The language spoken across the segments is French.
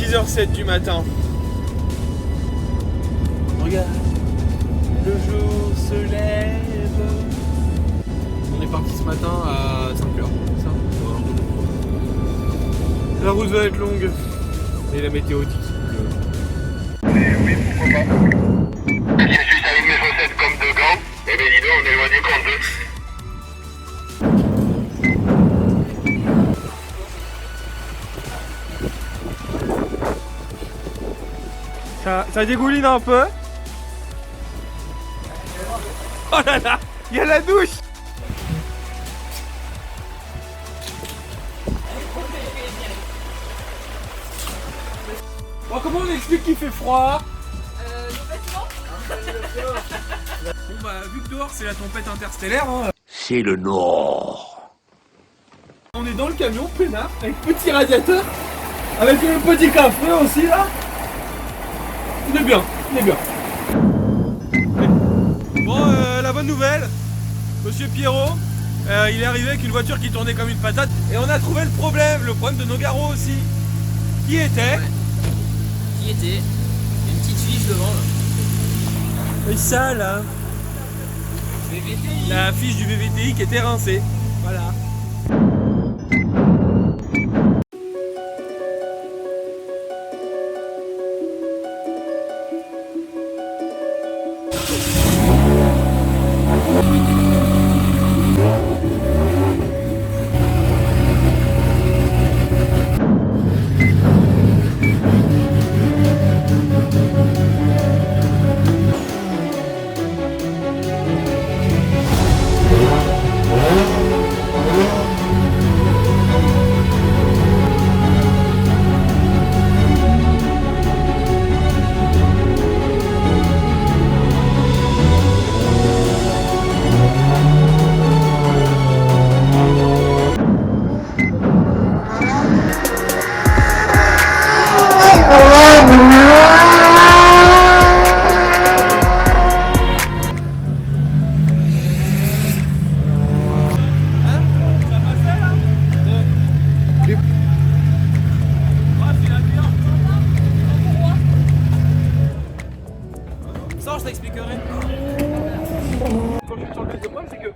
6h07 du matin. Regarde, le jour se lève. On est parti ce matin à 5h, ça. La route va être longue. Et la météo dit. Oui, pourquoi pas. Je suis avec mes chaussettes comme de gants. Eh ben dis donc, on est loin du compte. Ça dégouline un peu. Oh là là, il y a la douche. Bon, comment on explique qu'il fait froid? Nos vêtements. Bon bah vu que dehors c'est la tempête interstellaire hein. C'est le Nord. On est dans le camion peinard avec petit radiateur, avec un petit café aussi là. On est bien, on est bien. Bon la bonne nouvelle, Monsieur Pierrot, il est arrivé avec une voiture qui tournait comme une patate et on a trouvé le problème de nos garrots aussi. Qui était Qui était une petite fiche devant là. Et ça là, VVTI. la fiche du VVTI qui était rincée. Voilà. Ça, je t'expliquerai. Quand je suis sur le bus de pointe, c'est que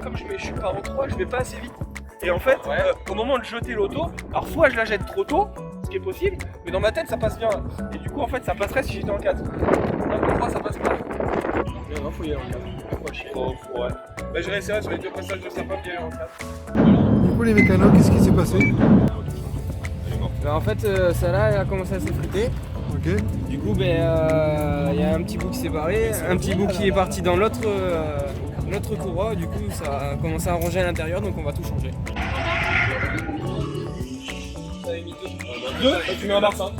comme je suis pas en 3, je vais pas assez vite. Et en fait, au moment de jeter l'auto, alors soit je la jette trop tôt, ce qui est possible, mais dans ma tête ça passe bien. Et du coup, en fait, ça passerait si j'étais en 4. En 3, ça passe pas. Non, faut y aller en 4. Ouais. Bah, je réessayerai sur les deux passages de sapin d'y aller en 4. Du coup les mécanos, qu'est-ce qui s'est passé? Bah, en fait, celle-là elle a commencé à s'effriter. Ok. Du coup, il y a un petit bout qui s'est barré, un petit bout qui est parti dans l'autre courroie. Du coup, ça a commencé à ronger à l'intérieur, donc on va tout changer. Deux, et tu mets un barçin.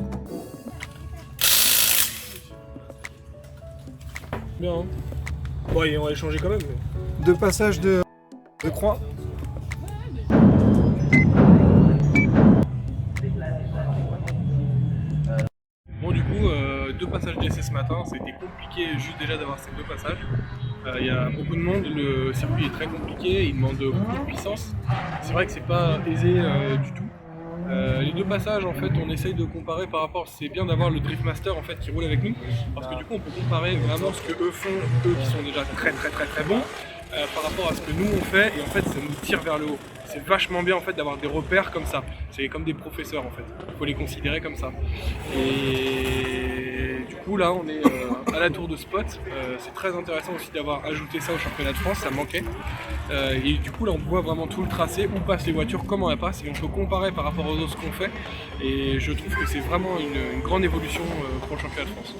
Bien. Hein. Bon, on va les changer quand même. Mais... Deux passages de croix. Bon, du coup, deux passages d'essai ce matin, c'était compliqué juste déjà d'avoir ces deux passages. Il y a beaucoup de monde, le circuit est très compliqué, il demande beaucoup de puissance. C'est vrai que c'est pas aisé du tout. Les deux passages, en fait, on essaye de comparer par rapport. C'est bien d'avoir le Drift Master en fait qui roule avec nous, parce que du coup, on peut comparer vraiment ce que eux font, eux qui sont déjà très bons, par rapport à ce que nous on fait, et en fait, ça nous tire vers le haut. C'est vachement bien en fait d'avoir des repères comme ça. C'est comme des professeurs en fait. Il faut les considérer comme ça. Et du coup là on est à la tour de spot. C'est très intéressant aussi d'avoir ajouté ça au championnat de France, ça manquait. Et du coup là on voit vraiment tout le tracé, où passent les voitures, comment elles passent, et on peut comparer par rapport aux autres qu'on fait. Et je trouve que c'est vraiment une grande évolution pour le championnat de France.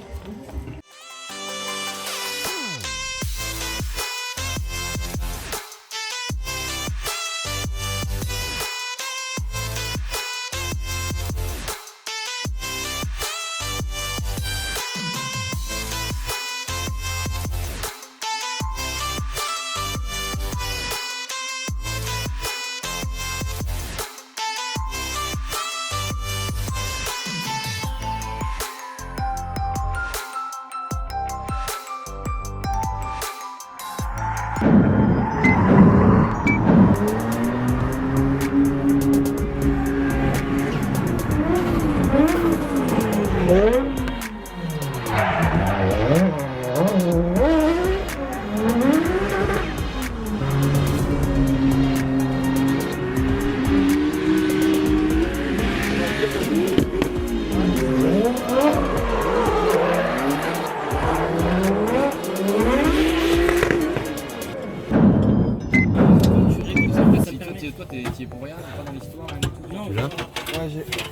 Toi, t'es pour rien, pas dans l'histoire. Non,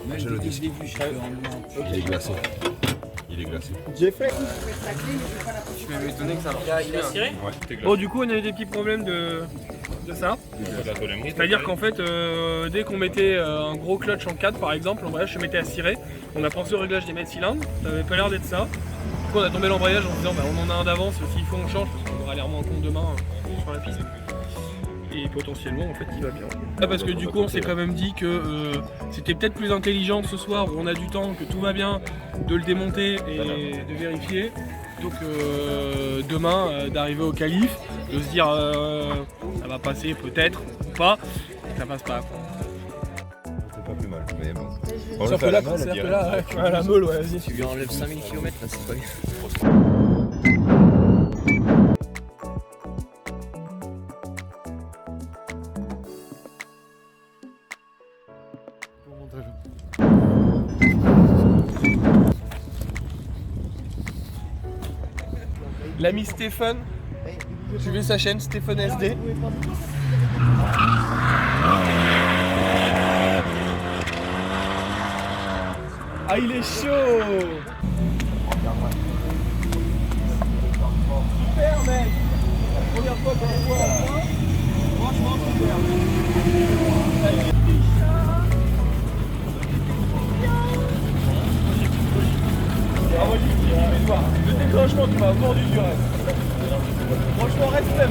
Ouais, je l'ai vu, je suis Il est glacé. Il est glacé. j'ai fait. Je suis même étonné que ça marche. Il a tiré. Ouais, t'es glacé. Bon, du coup, on a eu des petits problèmes de ça. C'est-à-dire qu'en fait, dès qu'on mettait un gros clutch en 4 par exemple, l'embrayage se mettait à cirer. On a pensé au réglage des mètres cylindres, ça avait pas l'air d'être ça. Du coup, on a tombé l'embrayage en se disant bah, on en a un d'avance, s'il faut on change, parce qu'on aura l'air moins con demain sur la piste. Et potentiellement en fait il va bien. Ah, parce que du coup on s'est quand même dit que c'était peut-être plus intelligent ce soir où on a du temps, que tout va bien, de le démonter et de vérifier, plutôt que demain d'arriver au qualif, de se dire ça va passer peut-être ou pas, et ça passe pas quoi. C'est pas plus mal, mais bon. On le Sauf fait à la main, c'est-à-dire que là, à la meule, ouais, vas-y. Tu lui enlèves 5000 km, là, c'est pas bien. L'ami Stéphane, suivez sa chaîne Stéphane SD. Ah il est chaud. Super mec. La première fois qu'on le voit à la fin, franchement super. Ah moi j'ai kiffé toi. Le déclenchement tu m'as mordu du reste. Franchement respect.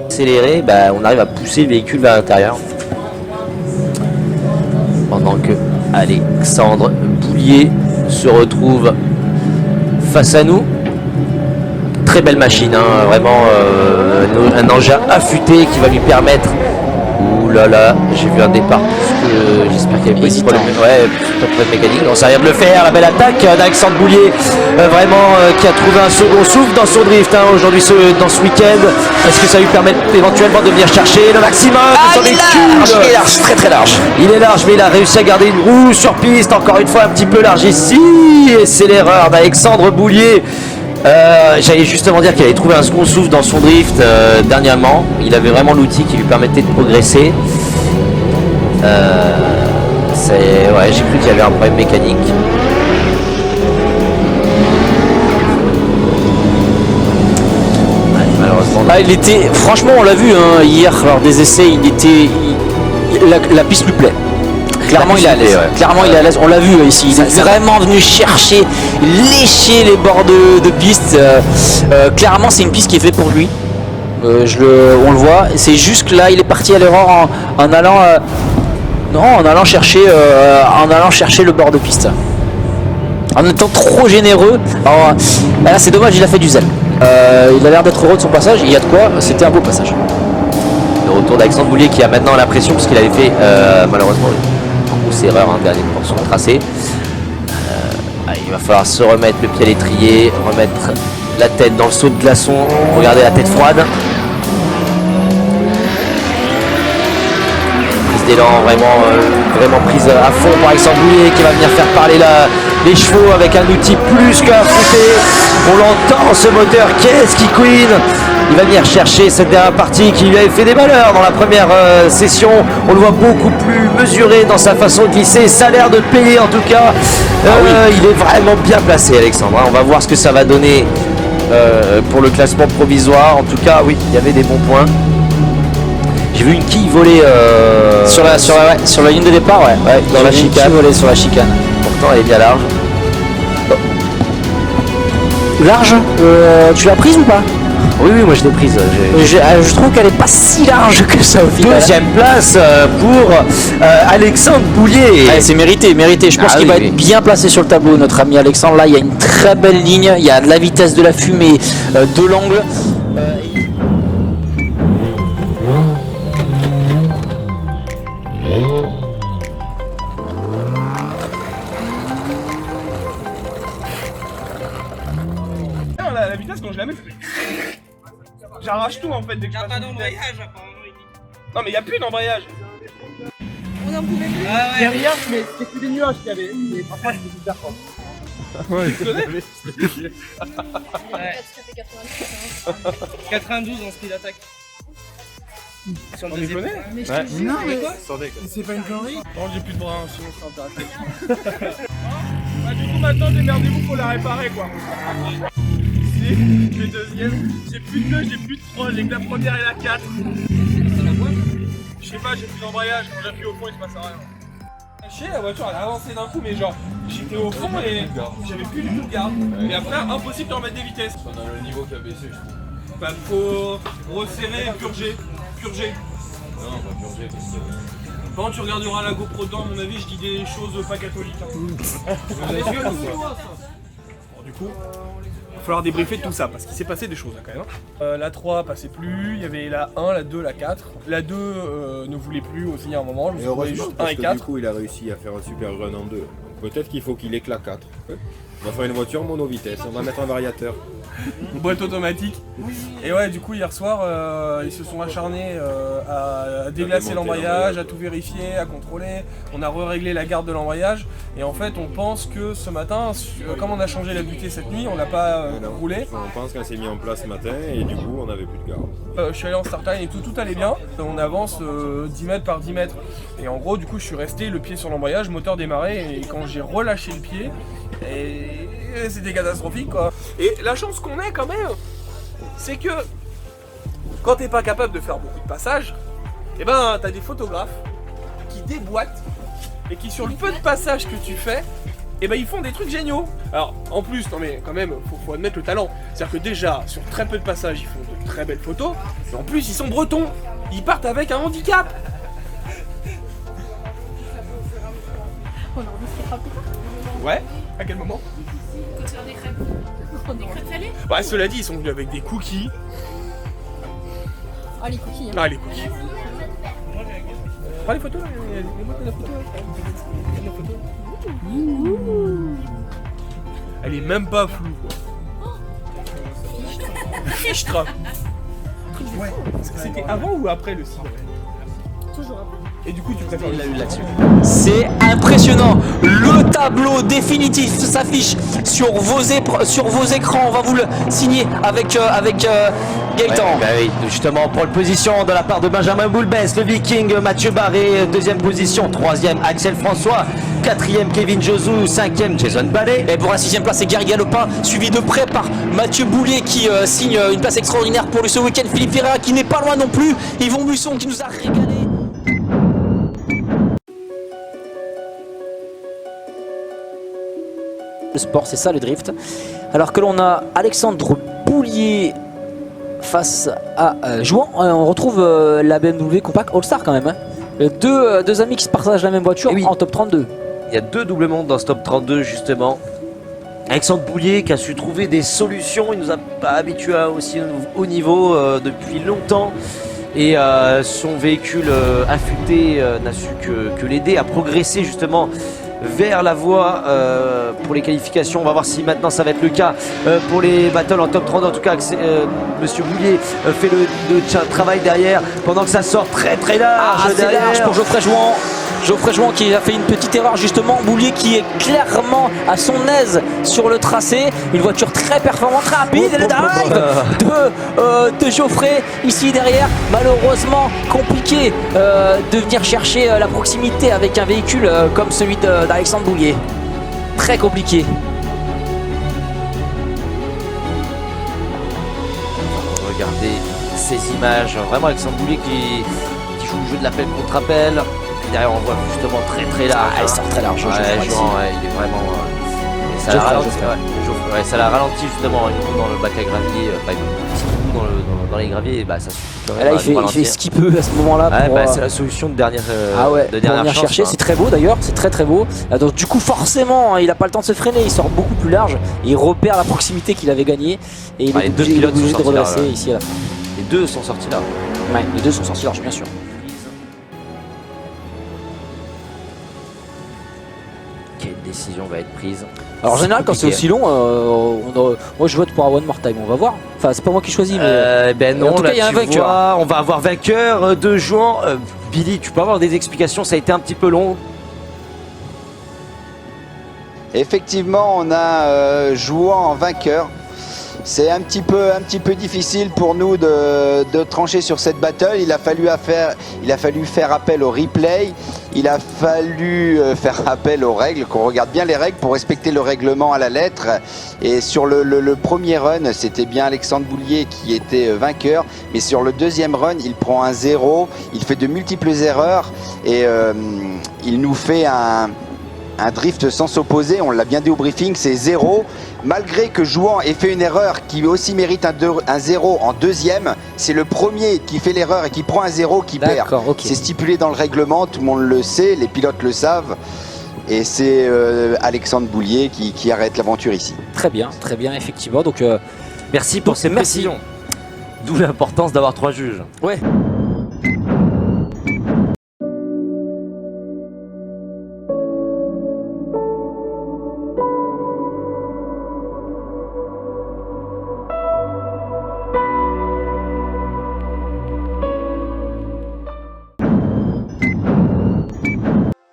Accéléré, bah, on arrive à pousser le véhicule vers l'intérieur. Pendant que Alexandre Boulier se retrouve face à nous. Très belle machine, hein, vraiment un engin affûté qui va lui permettre. Ouh là là, j'ai vu un départ plus que. J'espère qu'il y avait pas de problème. Ouais, pas de problème mécanique. On sait rien de le faire. La belle attaque d'Alexandre Boulier, vraiment qui a trouvé un second souffle dans son drift hein, aujourd'hui, dans ce week-end. Est-ce que ça lui permet éventuellement de venir chercher le maximum de son véhicule? Il est large, très très large. Il est large, mais il a réussi à garder une roue sur piste. Encore une fois, un petit peu large ici. Et c'est l'erreur d'Alexandre Boulier. J'allais justement dire qu'il avait trouvé un second souffle dans son drift dernièrement. Il avait vraiment l'outil qui lui permettait de progresser. Ouais, j'ai cru qu'il y avait un problème mécanique. Ouais, malheureusement. Ah, il était, franchement, on l'a vu hein, hier lors des essais, la piste lui plaît. Clairement, il est à l'aise. Ouais. Clairement, il est à l'aise. On l'a vu ici. Il est vraiment venu chercher, lécher les bords de piste. Clairement, c'est une piste qui est faite pour lui. On le voit. C'est juste que là, il est parti à l'erreur en allant chercher le bord de piste. En étant trop généreux. Alors, là, c'est dommage. Il a fait du zèle. Il a l'air d'être heureux de son passage. Il y a de quoi. C'était un beau passage. Le retour d'Alexandre Boulier qui a maintenant la pression parce qu'il avait fait malheureusement une grosse erreur en dernière portion de tracé. Il va falloir se remettre le pied à l'étrier, remettre la tête dans le saut de glaçon. Regardez la tête froide. Prise d'élan vraiment prise à fond par Alexandre Boulier qui va venir faire parler les chevaux avec un outil plus qu'affûté. On l'entend ce moteur, qu'est-ce qui queen. Il va venir chercher cette dernière partie qui lui avait fait des malheurs dans la première session. On le voit beaucoup plus mesuré dans sa façon de glisser. Ça a l'air de payer en tout cas. Il est vraiment bien placé Alexandre. On va voir ce que ça va donner pour le classement provisoire. En tout cas, oui, il y avait des bons points. J'ai vu une quille voler sur la ligne de départ, ouais dans la chicane. Volée sur la chicane. Pourtant, elle est bien large. Large, tu l'as prise ou pas? Oui, oui, moi je l'ai prise. Je trouve qu'elle est pas si large que ça au final. Deuxième place pour Alexandre Boulier. Ouais, c'est mérité, mérité. Je pense qu'il va être bien placé sur le tableau, notre ami Alexandre. Là, il y a une très belle ligne. Il y a de la vitesse, de la fumée, de l'angle. La vitesse, quand je la mets, ça fait... J'arrache tout en fait dès que je passe. Il n'y a pas d'embrayage apparemment. Non, mais il n'y a plus d'embrayage. On en pouvait plus. Ah ouais. Derrière, mais c'est que des nuages qu'il y avait. Et parfois, je me super fort. Ouais, tu connais? Ouais. 92 en speed attack. Sur le deuxième. Ouais. Non, mais Attendez, c'est pas une connerie. non, j'ai plus de bras, sinon ça intéressant. Bah, du coup, maintenant, démerdez-vous pour la réparer, quoi. Ici, les deuxièmes, j'ai plus de 2, j'ai plus de 3, j'ai que la première et la 4. Je sais pas, j'ai plus d'embrayage, quand j'appuie au fond, il se passe rien. Chier, la voiture elle a avancé d'un coup, mais genre, j'étais au fond et j'avais plus du tout de garde. Et après, impossible de remettre des vitesses. On a le niveau qui a baissé, je trouve. Bah, faut resserrer et purger. Purger. Non, on va purger parce que... Quand tu regarderas la GoPro dedans, à mon avis, je dis des choses pas catholiques. Hein. Vous avez vu ou quoi? Bon, du coup, il va falloir débriefer tout ça parce qu'il s'est passé des choses là quand même. La 3 passait plus, il y avait la 1, la 2, la 4. La 2 ne voulait plus aussi à un moment, je me Et suis retrouvé heureusement, juste 1 parce et que 4. du coup, il a réussi à faire un super run en 2. Donc peut-être qu'il faut qu'il ait que la 4. On va faire une voiture mono-vitesse, on va mettre un variateur. Boîte automatique. Et ouais, du coup, hier soir, ils se sont acharnés à déglacer démonter l'embrayage, à tout vérifier, à contrôler. On a réglé la garde de l'embrayage. Et en fait, on pense que ce matin, comme on a changé la butée cette nuit, on l'a pas roulé. On pense qu'elle s'est mis en place ce matin et du coup, on n'avait plus de garde. Je suis allé en start line et tout allait bien. On avance 10 mètres par 10 mètres. Et en gros, du coup, je suis resté le pied sur l'embrayage, moteur démarré. Et quand j'ai relâché le pied, c'était catastrophique quoi. Et la chance qu'on ait quand même, c'est que quand t'es pas capable de faire beaucoup de passages, et ben t'as des photographes qui déboîtent et qui sur le peu de passages que tu fais, et ben ils font des trucs géniaux. Alors en plus, non mais quand même, faut admettre le talent. C'est-à-dire que déjà, sur très peu de passages, ils font de très belles photos, et en plus ils sont bretons, ils partent avec un handicap. On a envie de se frapper. Ouais, à quel moment? Quand tu as des crêpes. Des crêpes salées? Bah cela dit, ils sont venus avec des cookies. Ah les cookies hein. Ah les cookies. Prends les photos là, les mots de la photo là. Elle est même pas floue quoi. Fichtre. Ouais. C'était avant ou après le cidre? Toujours après. Et du coup tu préfères le là-dessus. C'est impressionnant. Le tableau définitif s'affiche sur vos écrans. On va vous le signer avec Gaëtan. Ouais, bah oui, justement, pole position de la part de Benjamin Boulbès, le Viking Mathieu Barré, deuxième position, troisième Axel François, quatrième Kevin Josou, cinquième Jason Ballet. Et pour la 6ème place, c'est Gary Galopin, suivi de près par Mathieu Boulier qui signe une place extraordinaire pour lui ce week-end. Philippe Ferreira qui n'est pas loin non plus. Yvon Busson qui nous a régalé. Le sport, c'est ça le drift. Alors que l'on a Alexandre Boulier face à Jouan, on retrouve la BMW Compact All-Star quand même. Hein. Deux amis qui se partagent la même voiture en top 32. Il y a deux doubles mondes dans ce top 32 justement. Alexandre Boulier qui a su trouver des solutions, il nous a pas habitués aussi au haut niveau depuis longtemps. Et son véhicule affûté n'a su que l'aider à progresser justement vers la voie pour les qualifications. On va voir si maintenant ça va être le cas pour les battles en top 30. En tout cas, Monsieur Boulier fait le travail derrière pendant que ça sort très large. C'est large pour Geoffrey Jouan. Geoffrey Jouan qui a fait une petite erreur justement. Boulier qui est clairement à son aise sur le tracé. Une voiture très performante, très rapide. Et le drive de Geoffrey ici derrière. Malheureusement compliqué de venir chercher la proximité avec un véhicule comme celui d'Alexandre Boulier. Très compliqué. Regardez ces images. Vraiment Alexandre Boulier qui joue le jeu de l'appel contre appel. Derrière on voit justement très large. Il sort très large. Ouais, Jean, il est vraiment Ça l'a ralenti, ouais, ça l'a ralenti justement une coup dans le bac à gravier, pas une petite coup dans les graviers, et bah ça suffit. Et là, il fait ce qu'il peut à ce moment-là. Ouais, pour, bah, c'est la solution de dernière, pour venir chance, chercher. quoi. C'est très beau d'ailleurs, c'est très très beau. Donc du coup, forcément, il a pas le temps de se freiner, il sort beaucoup plus large. Et il repère la proximité qu'il avait gagnée. Et il les deux est pilotes obligé sont de sortis là, redresser ici à la fin. Les deux sont sortis là. Ouais, les deux sont sortis large, bien sûr. Quelle décision va être prise? Alors en général, quand c'est aussi long, moi je vote pour un one more time, on va voir. Enfin, c'est pas moi qui choisis, mais. Ben non, en tout cas, là, il y a un tu vainqueur. vois, on va avoir vainqueur de Jouan. Billy, tu peux avoir des explications? Ça a été un petit peu long. Effectivement, on a Jouan en vainqueur. C'est un petit peu difficile pour nous de trancher sur cette battle. Il a fallu faire appel au replay. Il a fallu faire appel aux règles, qu'on regarde bien les règles pour respecter le règlement à la lettre. Et sur le premier run, c'était bien Alexandre Boulier qui était vainqueur. Mais sur le deuxième run, il prend un 0. Il fait de multiples erreurs et il nous fait un drift sans s'opposer. On l'a bien dit au briefing, c'est 0. Malgré que Jouan ait fait une erreur qui aussi mérite un 0 en deuxième, c'est le premier qui fait l'erreur et qui prend un 0 qui perd. Okay. C'est stipulé dans le règlement, tout le monde le sait, les pilotes le savent. Et c'est Alexandre Boulier qui arrête l'aventure ici. Très bien, effectivement. Donc, merci pour ces précisions. D'où l'importance d'avoir 3 juges. Ouais.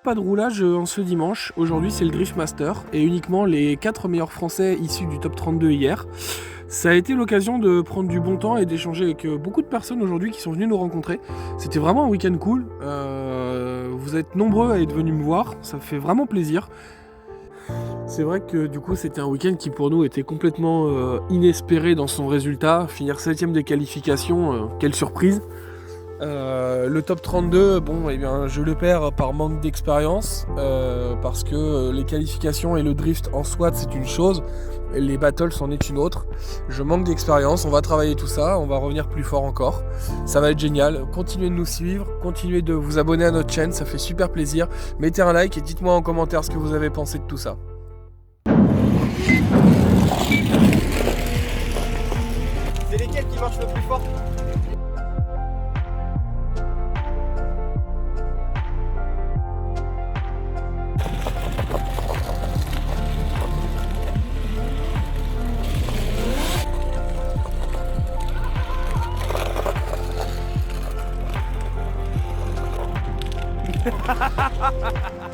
Pas de roulage en ce dimanche. Aujourd'hui, c'est le Drift Master et uniquement les 4 meilleurs Français issus du top 32 hier. Ça a été l'occasion de prendre du bon temps et d'échanger avec beaucoup de personnes aujourd'hui qui sont venues nous rencontrer. C'était vraiment un week-end cool. Vous êtes nombreux à être venus me voir, ça me fait vraiment plaisir. C'est vrai que du coup c'était un week-end qui pour nous était complètement inespéré dans son résultat. Finir 7ème des qualifications, quelle surprise. Le top 32, bon, eh bien, je le perds par manque d'expérience parce que les qualifications et le drift en soi c'est une chose, les battles c'en est une autre. Je manque d'expérience, on va travailler tout ça, on va revenir plus fort encore. Ça va être génial, continuez de nous suivre, continuez de vous abonner à notre chaîne, ça fait super plaisir. Mettez un like et dites-moi en commentaire ce que vous avez pensé de tout ça. C'est lesquels qui marchent le plus fort? Ha ha ha ha ha!